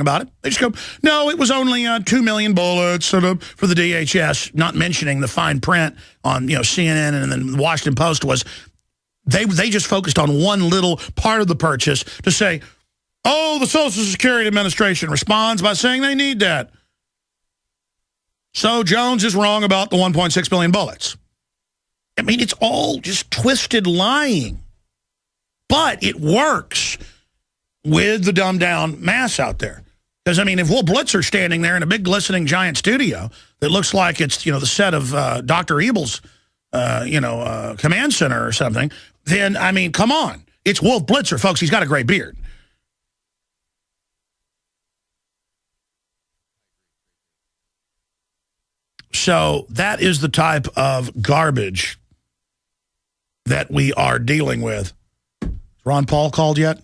about it. They just go, no, it was only 2 million bullets for the DHS, not mentioning the fine print on CNN and then the Washington Post was they just focused on one little part of the purchase to say, oh, the Social Security Administration responds by saying they need that. So Jones is wrong about the 1.6 billion bullets. I mean, it's all just twisted lying. But it works with the dumbed-down mass out there. Because, I mean, if Will Blitzer standing there in a big glistening giant studio that looks like it's, the set of Dr. Evil's, command center or something, then, I mean, come on. It's Wolf Blitzer, folks. He's got a great beard. So that is the type of garbage that we are dealing with. Is Ron Paul called yet?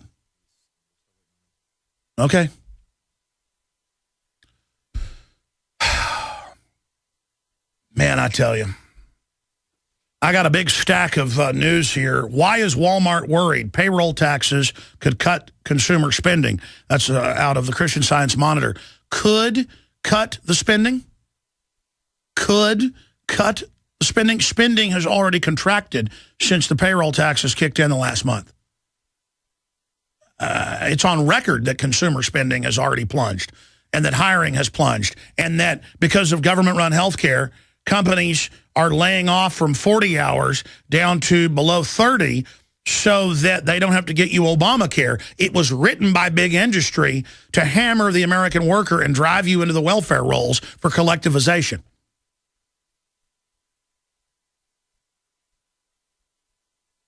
Okay. Man, I tell you. I got a big stack of news here. Why is Walmart worried? Payroll taxes could cut consumer spending. That's out of the Christian Science Monitor. Could cut the spending? Could cut the spending? Spending has already contracted since the payroll taxes kicked in the last month. It's on record that consumer spending has already plunged and that hiring has plunged and that because of government-run health care, companies are laying off from 40 hours down to below 30 so that they don't have to get you Obamacare. It was written by big industry to hammer the American worker and drive you into the welfare rolls for collectivization.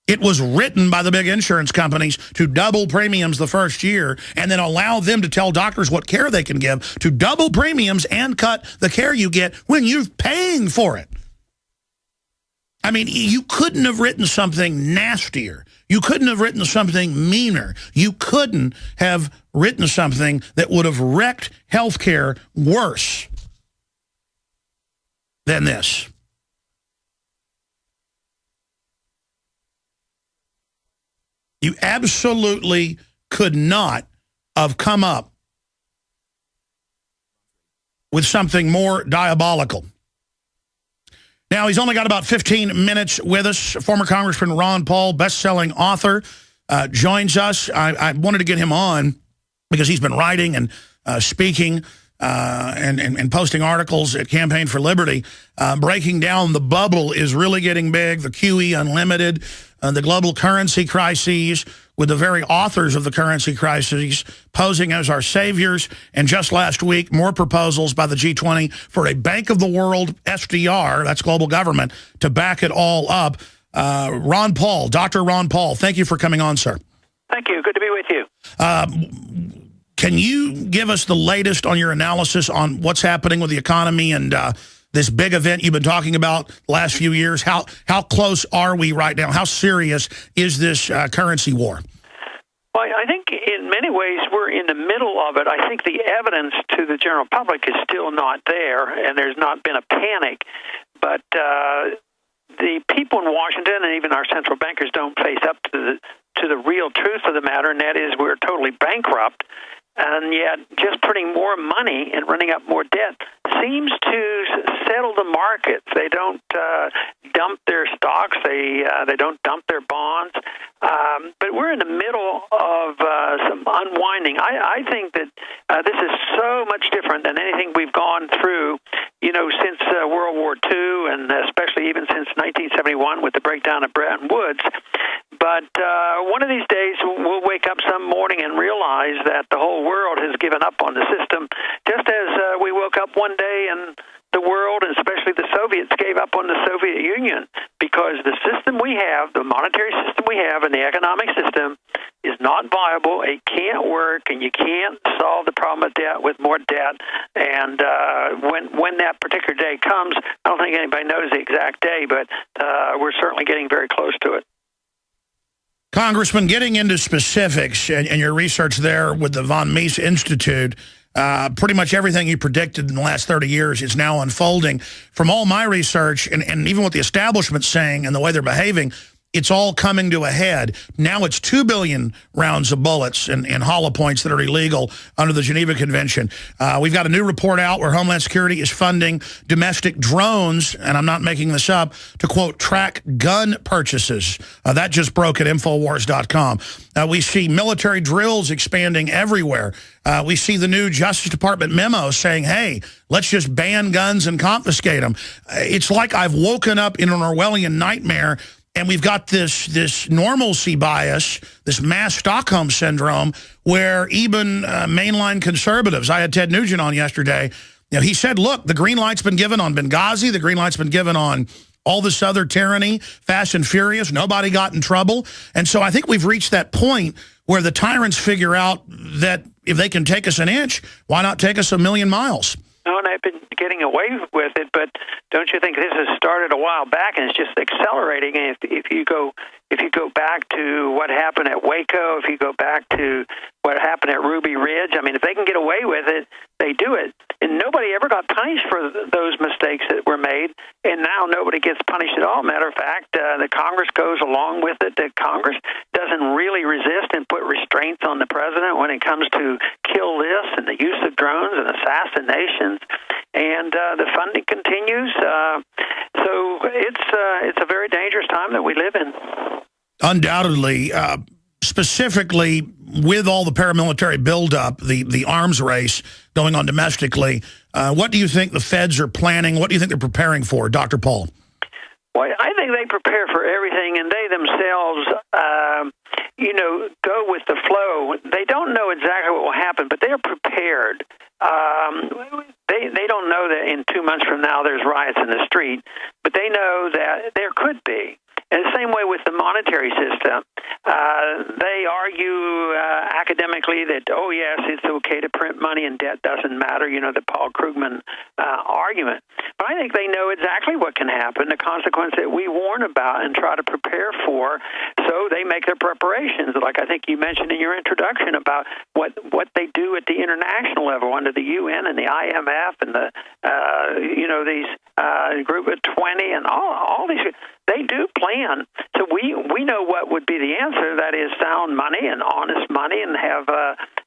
It was written by the big insurance companies to double premiums the first year and then allow them to tell doctors what care they can give, to double premiums and cut the care you get when you're paying for it. I mean, you couldn't have written something nastier. You couldn't have written something meaner. You couldn't have written something that would have wrecked healthcare worse than this. You absolutely could not have come up with something more diabolical. Now, he's only got about 15 minutes with us. Former Congressman Ron Paul, best-selling author, joins us. I wanted to get him on because he's been writing and speaking and posting articles at Campaign for Liberty, breaking down the bubble is really getting big, the QE Unlimited, the global currency crises, with the very authors of the currency crises posing as our saviors. And just last week, more proposals by the G20 for a Bank of the World SDR, that's global government, to back it all up. Ron Paul, Dr. Ron Paul, thank you for coming on, sir. Thank you. Good to be with you. Can you give us the latest on your analysis on what's happening with the economy and this big event you've been talking about the last few years? How close are we right now? How serious is this currency war? Well, I think in many ways we're in the middle of it. I think the evidence to the general public is still not there, and there's not been a panic. But the people in Washington and even our central bankers don't face up to the real truth of the matter, and that is we're totally bankrupt. And yet just printing more money and running up more debt seems to settle the markets. They don't dump their stocks. They don't dump their bonds. But we're in the middle of some unwinding. I think that this is so much different than anything we've gone through, since World War II and especially even since 1971 with the breakdown of Bretton Woods. But one of these days we'll wake up some morning and realize that the whole world has given up on the system, just as we woke up one day and the world, and especially the Soviets, gave up on the Soviet Union, because the system we have, the monetary system we have, and the economic system is not viable. It can't work, and you can't solve the problem of debt with more debt. And when that particular day comes, I don't think anybody knows the exact day, but we're certainly getting very close to it. Congressman, getting into specifics and your research there with the Von Mises Institute, pretty much everything you predicted in the last 30 years is now unfolding. From all my research and even what the establishment's saying and the way they're behaving, it's all coming to a head. Now it's 2 billion rounds of bullets and hollow points that are illegal under the Geneva Convention. We've got a new report out where Homeland Security is funding domestic drones, and I'm not making this up, to, quote, track gun purchases. That just broke at Infowars.com. We see military drills expanding everywhere. We see the new Justice Department memo saying, hey, let's just ban guns and confiscate them. It's like I've woken up in an Orwellian nightmare, and we've got this normalcy bias, this mass Stockholm syndrome, where even mainline conservatives, I had Ted Nugent on yesterday, he said, look, the green light's been given on Benghazi, the green light's been given on all this other tyranny, Fast and Furious, nobody got in trouble. And so I think we've reached that point where the tyrants figure out that if they can take us an inch, why not take us a million miles? No, and they've been getting away with it, but don't you think this has started a while back and it's just accelerating? And if you go back to what happened at Waco, if you go back to what happened at Ruby Ridge, I mean, if they can get away with it, they do it. And nobody ever got punished for those mistakes that were made, and now nobody gets punished at all. Matter of fact, the Congress goes along with it. The Congress doesn't really resist and put restraints on the president when it comes to kill lists and the use of drones and assassinations, and the funding continues. So it's a very dangerous time that we live in. Undoubtedly, specifically with all the paramilitary buildup, the arms race going on domestically, what do you think the feds are planning? What do you think they're preparing for, Dr. Paul? Well, I think they prepare for everything, and they themselves, go with the flow. They don't know exactly what will happen, but they're prepared. They don't know that in 2 months from now there's riots in the street, but they know that there could be. And the same way with the monetary system. They argue academically that, oh, yes, it's okay to print money and debt doesn't matter, the Paul Krugman argument. But I think they know exactly what can happen, the consequence that we warn about and try to prepare for, so they make their preparations, like I think you mentioned in your introduction about what they do at the international level under the UN and the IMF and the, these group of 20 and all these. They do plan. So we know what would be the answer. That is sound money and honest money and have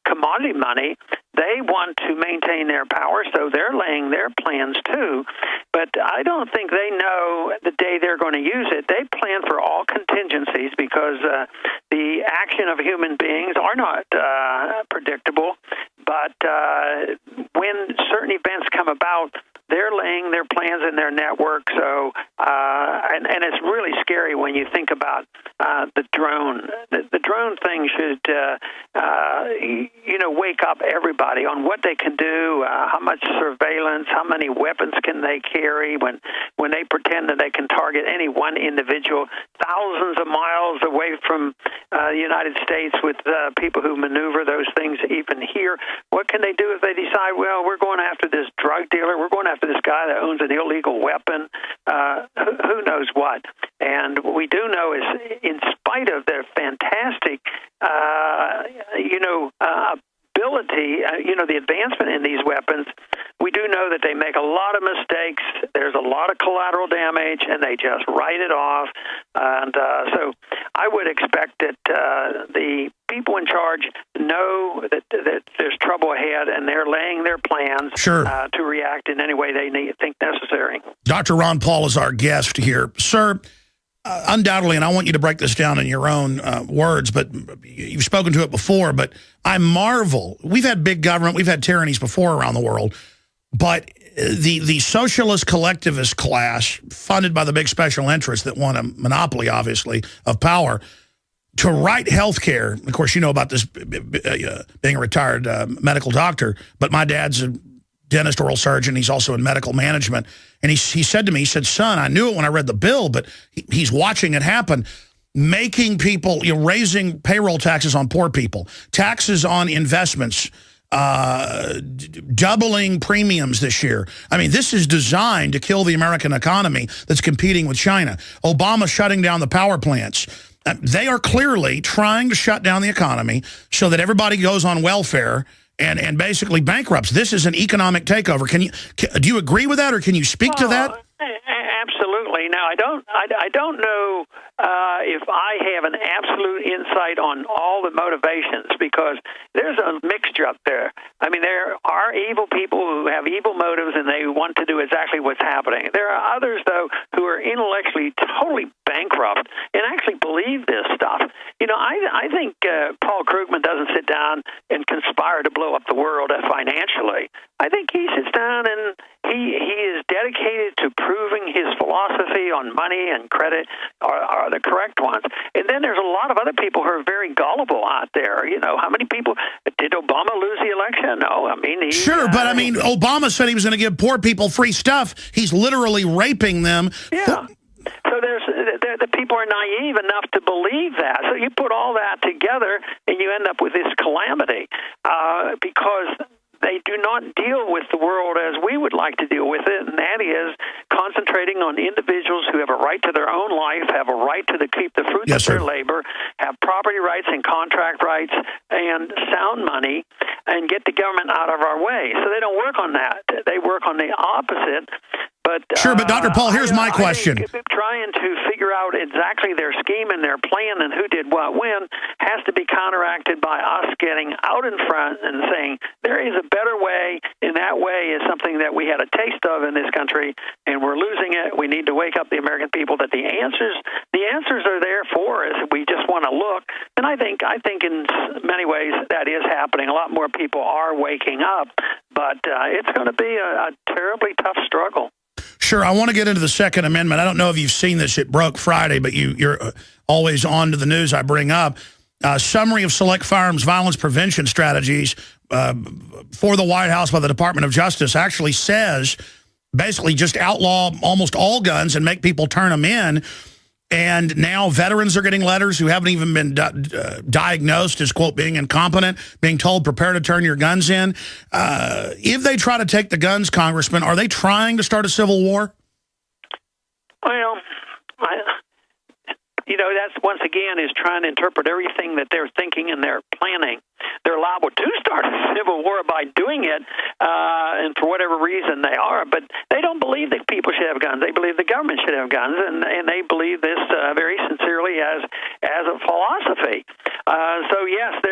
commodity money. They want to maintain their power, so they're laying their plans too. But I don't think they know the day they're going to use it. They plan for all contingencies because the action of human beings are not predictable. But when certain events come about, they're laying their plans in their network. So, and it's really scary when you think about the drone. The drone thing should, wake up everybody on what they can do, how much surveillance, how many weapons can they carry when they pretend that they can target any one individual thousands of miles away from the United States with people who maneuver those things even here. What can they do if they decide, well, we're going after this drug dealer, we're going after this guy that owns an illegal weapon, who knows what? And what we do know is, in spite of their fantastic, ability, the advancement in these weapons, we do know that they make a lot of mistakes. There's a lot of collateral damage, and they just write it off. And so I would expect that the people in charge know that there's trouble ahead, and they're laying their plans to react in any way they think necessary. Dr. Ron Paul is our guest here. Sir, undoubtedly, and I want you to break this down in your own words, but you've spoken to it before, but I marvel. We've had big government, we've had tyrannies before around the world, but the socialist collectivist class, funded by the big special interests that want a monopoly, obviously, of power, to write health care. Of course, you know about this being a retired medical doctor, but my dad's a dentist, oral surgeon. He's also in medical management. And he said to me, he said, son, I knew it when I read the bill, but he's watching it happen. Making people, raising payroll taxes on poor people, taxes on investments, doubling premiums this year. I mean, this is designed to kill the American economy that's competing with China. Obama shutting down the power plants. They are clearly trying to shut down the economy so that everybody goes on welfare and basically bankrupts. This is an economic takeover. Do you agree with that, or can you speak to that? Absolutely. Now, I don't know if I have an absolute insight on all the motivations, because there's a mixture up there. I mean, there are evil people who have evil motives and they want to do exactly what's happening. There are others, though, who are intellectually totally bankrupt and actually believe this stuff. You know, I think Paul Krugman doesn't sit down and conspire to blow up the world financially. I think he sits down and he is dedicated to proving his philosophy on money and credit are the correct ones. And then there's a lot of other people who are very gullible out there. You know, how many people did Obama lose the election? No, I mean, sure, but I mean, Obama said he was going to give poor people free stuff. He's literally raping them. Yeah. So the people are naive enough to believe that. So you put all that together, and you end up with this calamity because they do not deal with the world as we would like to deal with it, and that is concentrating on individuals who have a right to their own life, have a right to keep the fruits of their labor, have property rights and contract rights, and sound money, and get the government out of our way. So they don't work on that. They work on the opposite. But, sure, but Dr. Paul, here's my question. Trying to figure out exactly their scheme and their plan and who did what when has to be counteracted by us getting out in front and saying there is a better way, and that way is something that we had a taste of in this country, and we're losing it. We need to wake up the American people that the answers are there for us. We just want to look, and I think in many ways that is happening. A lot more people are waking up, but it's going to be a terribly tough struggle. Sure, I want to get into the Second Amendment. I don't know if you've seen this. It broke Friday, but you're always on to the news I bring up. Summary of select firearms violence prevention strategies for the White House by the Department of Justice actually says basically just outlaw almost all guns and make people turn them in. And now veterans are getting letters who haven't even been diagnosed as, quote, being incompetent, being told, prepare to turn your guns in. If they try to take the guns, Congressman, are they trying to start a civil war? Well, that's once again is trying to interpret everything that they're thinking and they're planning. They're liable to start a civil war by doing it, and for whatever reason they are. But they don't believe that people should have guns. They believe the government should have guns, and they believe this very sincerely as a philosophy. So yes,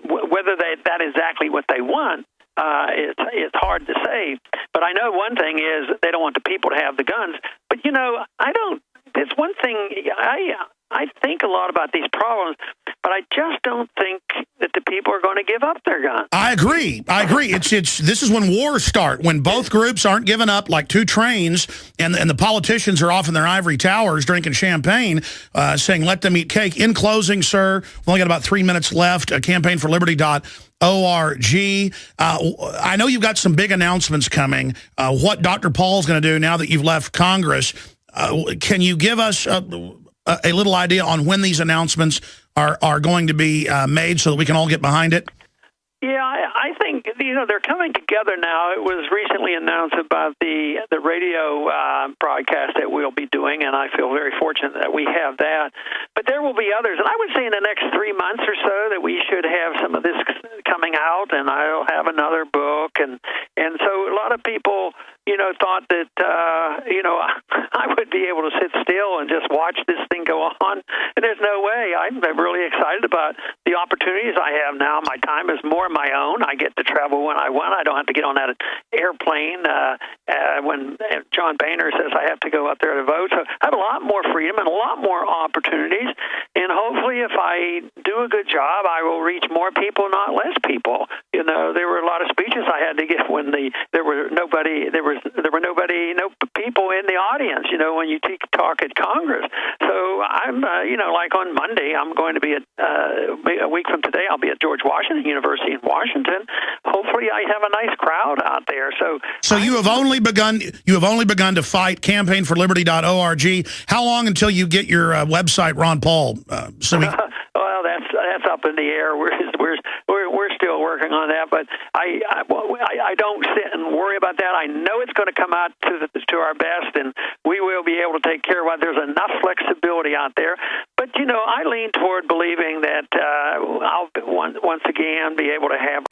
whether that is exactly what they want. It's hard to say. But I know one thing is they don't want the people to have the guns. But it's one thing, I think a lot about these problems, but I just don't think that the people are going to give up their guns. I agree. This is when wars start, when both groups aren't giving up like two trains, and the politicians are off in their ivory towers drinking champagne, saying, let them eat cake. In closing, sir, we've only got about 3 minutes left, campaignforliberty.org. I know you've got some big announcements coming. What Dr. Paul's going to do now that you've left Congress, can you give us a little idea on when these announcements are going to be made so that we can all get behind it? Yeah, I think they're coming together now. It was recently announced about the radio broadcast that we'll be doing, and I feel very fortunate that we have that. But there will be others, and I would say in the next 3 months or so that we should have some of this coming out, and I'll have another book, and so a lot of people thought that I would be able to sit still and just watch this thing go on, and there's no way. I'm really excited about the opportunities I have now. My time is more my own. I get to travel when I want. I don't have to get on that airplane when John Boehner says I have to go up there to vote. So I have a lot more freedom and a lot more opportunities, and hopefully if I do a good job, I will reach more people, not less people. There were a lot of speeches I had to give when there were no people in the audience, when you talk at Congress. So I'm, like on Monday, I'm going to be at, a week from today, I'll be at George Washington University in Washington. Hopefully I have a nice crowd out there. So you have only begun to fight. Campaignforliberty.org. How long until you get your website, Ron Paul? Well, that's up in the air. We're still working on that, but I don't sit and worry about that. I know it's going to come out to our best, and we will be able to take care of it. There's enough flexibility out there. But, I lean toward believing that I'll once again be able to have